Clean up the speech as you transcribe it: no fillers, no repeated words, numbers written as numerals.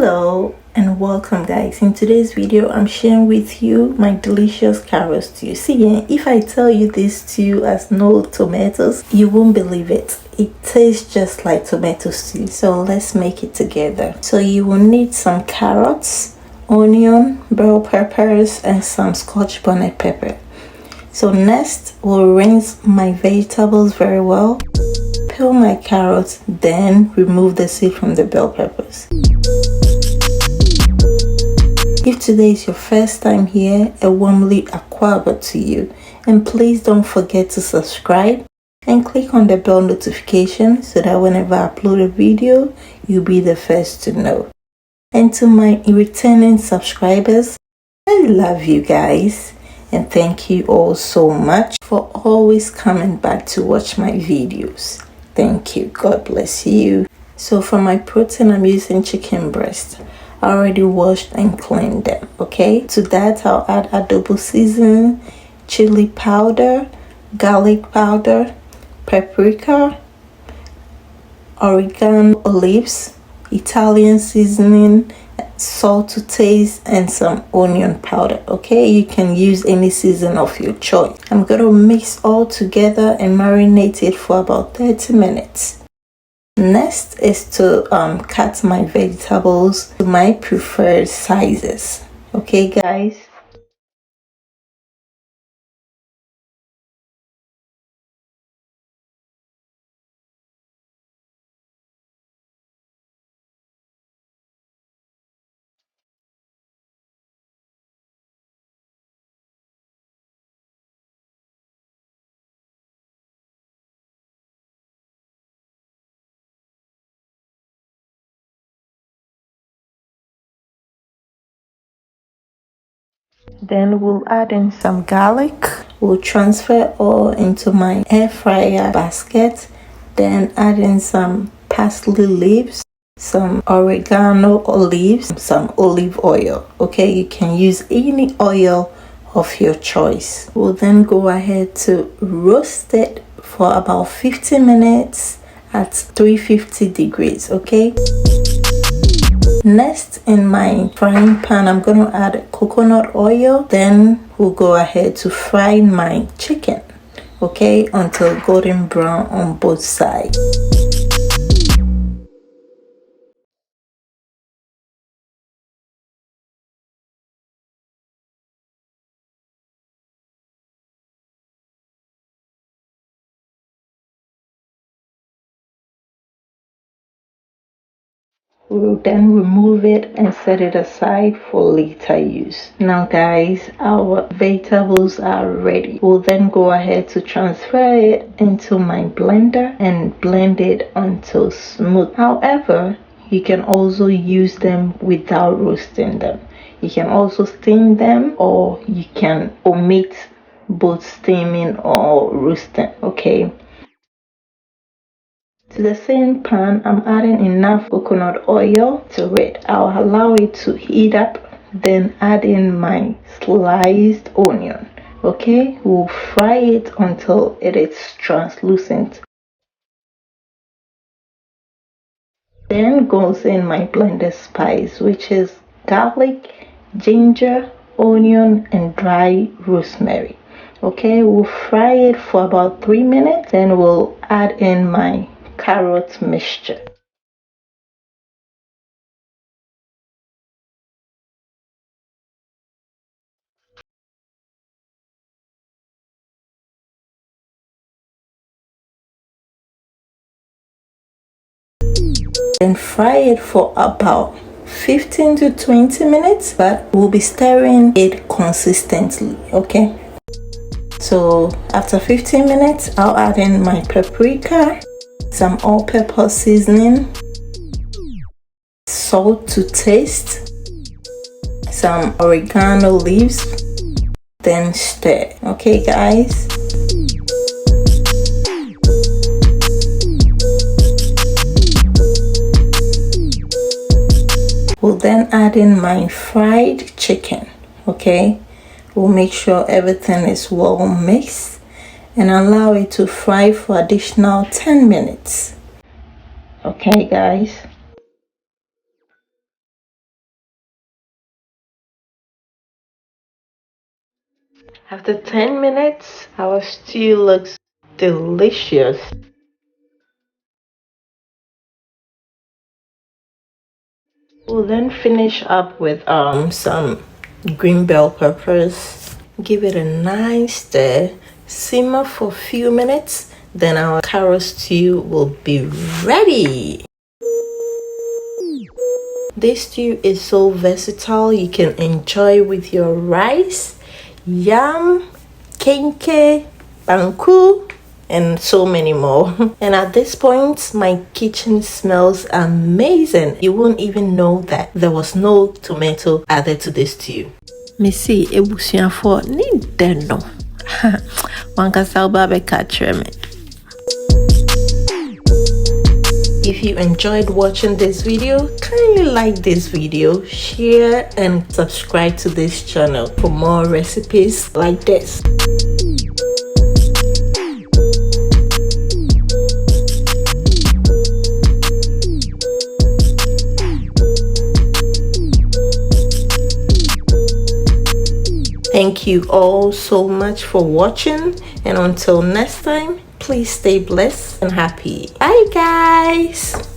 Hello and welcome guys. In today's video I'm sharing with you my delicious carrot stew. See, if I tell you this stew has no tomatoes, you won't believe it. It tastes just like tomato stew. So let's make it together. So you will need some carrots, onion, bell peppers, and some scotch bonnet pepper. So next we'll rinse my vegetables very well, peel my carrots, then remove the seed from the bell peppers. If today is your first time here, a warmly welcome to you, and please don't forget to subscribe and click on the bell notification so that whenever I upload a video, you'll be the first to know. And to my returning subscribers, I love you guys and thank you all so much for always coming back to watch my videos. Thank you. God bless you. So for my protein, I'm using chicken breast. I already washed and cleaned them. Okay, to that I'll add adobo seasoning, chili powder, garlic powder, paprika, oregano leaves, Italian seasoning, salt to taste, and some onion powder. Okay, you can use any season of your choice. I'm gonna mix all together and marinate it for about 30 minutes. Next is to cut my vegetables to my preferred sizes. Okay guys, then we'll add in some garlic. We'll transfer all into my air fryer basket, then add in some parsley leaves, some oregano leaves, some olive oil. Okay, you can use any oil of your choice. We'll then go ahead to roast it for about 15 minutes at 350 degrees. Okay, next in my frying pan I'm going to add coconut oil. Then we'll go ahead to fry my chicken, okay, until golden brown on both sides. We'll then remove it and set it aside for later use. Now guys, our vegetables are ready. We'll then go ahead to transfer it into my blender and blend it until smooth. However, you can also use them without roasting them. You can also steam them, or you can omit both steaming or roasting. Okay, to the same pan, I'm adding enough coconut oil to it. I'll allow it to heat up, then add in my sliced onion. Okay, we'll fry it until it is translucent. Then goes in my blended spice, which is garlic, ginger, onion, and dry rosemary. Okay, we'll fry it for about 3 minutes, then we'll add in my carrot mixture. Then fry it for about 15 to 20 minutes, but we'll be stirring it consistently. Okay, so after 15 minutes I'll add in my paprika, some all-purpose seasoning, salt to taste, some oregano leaves, then stir. Okay guys, we'll then add in my fried chicken. Okay, we'll make sure everything is well mixed and allow it to fry for additional 10 minutes. Okay guys, After 10 minutes, our stew looks delicious. We'll then finish up with some green bell peppers. Give it a nice stir. Simmer for a few minutes. Then our carrot stew will be ready. This stew is so versatile. You can enjoy with your rice, yam, kenke, banku, and so many more. And at this point, my kitchen smells amazing. You won't even know that there was no tomato added to this stew. Missy, ebusia for ni deno. Wankasa ubabe kacheme. If you enjoyed watching this video, kindly like this video, share and subscribe to this channel for more recipes like this. Thank you all so much for watching, and until next time, please stay blessed and happy. Bye guys.